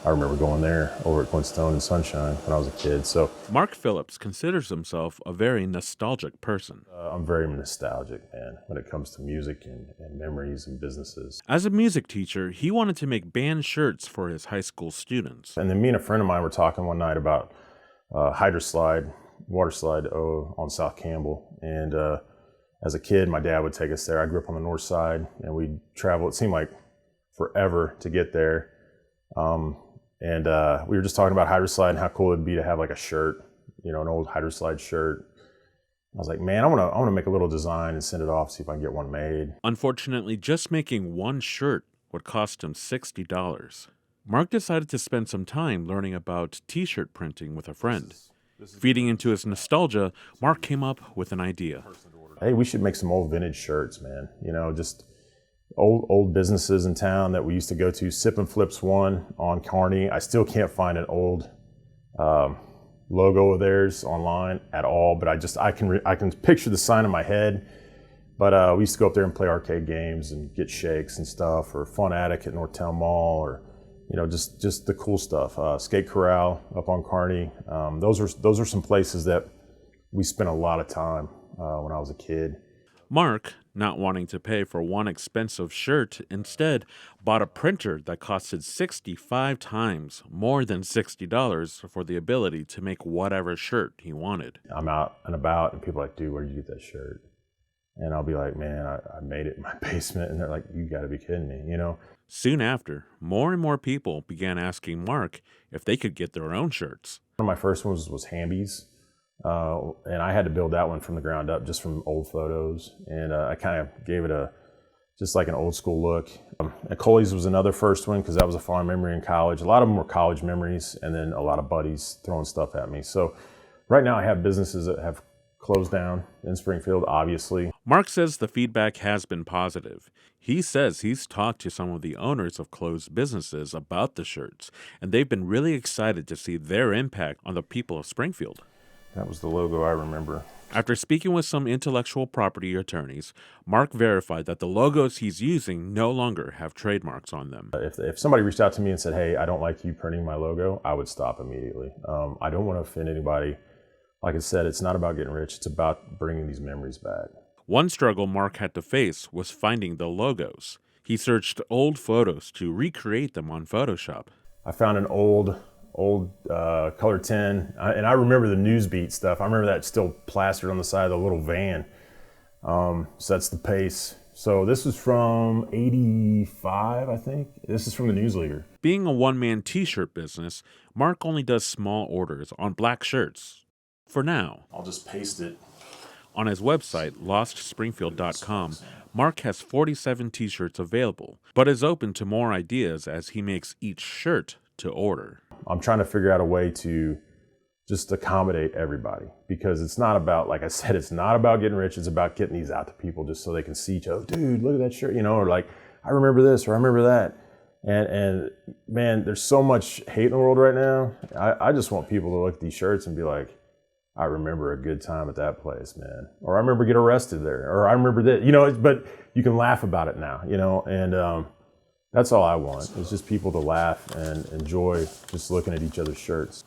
I remember going there over at Quinstone and Sunshine when I was a kid. So Mark Phillips considers himself a very nostalgic person. I'm very nostalgic, man, when it comes to music and memories and businesses. As a music teacher, he wanted to make band shirts for his high school students. And then me and a friend of mine were talking one night about hydroslide, water slide on South Campbell. And as a kid, my dad would take us there. I grew up on the north side, and we'd travel. It seemed like forever to get there. And we were just talking about hydroslide and how cool it'd be to have like a shirt, you know, an old hydroslide shirt. I was like, man, I want to make a little design and send it off, see if I can get one made. Unfortunately, just making one shirt would cost him $60. Mark decided to spend some time learning about t-shirt printing with a friend. Feeding into his nostalgia, Mark came up with an idea. Hey, we should make some old vintage shirts, man. You know, just old businesses in town that we used to go to. Sip and Flips one on Kearney. I still can't find an old logo of theirs online at all, but I can picture the sign in my head. But we used to go up there and play arcade games and get shakes and stuff, or Fun Attic at Northtown Mall, or you know, just the cool stuff. Skate Corral up on Kearney. Those are some places that we spent a lot of time when I was a kid. Mark, not wanting to pay for one expensive shirt, instead bought a printer that costed 65 times more than $60 for the ability to make whatever shirt he wanted. I'm out and about, and people are like, dude, where'd you get that shirt? And I'll be like, man, I made it in my basement. And they're like, you gotta be kidding me, you know? Soon after, more and more people began asking Mark if they could get their own shirts. One of my first ones was Hamby's. And I had to build that one from the ground up, just from old photos. And I kind of gave it just like an old school look. And Coley's was another first one because that was a fond memory in college. A lot of them were college memories, and then a lot of buddies throwing stuff at me. So right now I have businesses that have closed down in Springfield, obviously. Mark says the feedback has been positive. He says he's talked to some of the owners of closed businesses about the shirts, and they've been really excited to see their impact on the people of Springfield. That was the logo I remember. After speaking with some intellectual property attorneys, Mark verified that the logos he's using no longer have trademarks on them. If somebody reached out to me and said, hey, I don't like you printing my logo, I would stop immediately. I don't want to offend anybody. Like I said, it's not about getting rich. It's about bringing these memories back. One struggle Mark had to face was finding the logos. He searched old photos to recreate them on Photoshop. I found an old color tin, and I remember the Newsbeat stuff. I remember that still plastered on the side of the little van. So that's the Pace. So this is from '85, I think. This is from the News Leader. Being a one-man t-shirt business, Mark only does small orders on black shirts. For now. I'll just paste it. On his website, lostspringfield.com, Mark has 47 t-shirts available, but is open to more ideas as he makes each shirt to order. I'm trying to figure out a way to just accommodate everybody, because it's not about, like I said, it's not about getting rich. It's about getting these out to people just so they can see each other. Dude, look at that shirt, you know, or like, I remember this, or I remember that. And man, there's so much hate in the world right now. I just want people to look at these shirts and be like, I remember a good time at that place, man. Or I remember get arrested there. Or I remember that, you know, but you can laugh about it now, you know, and that's all I want. It's just people to laugh and enjoy just looking at each other's shirts.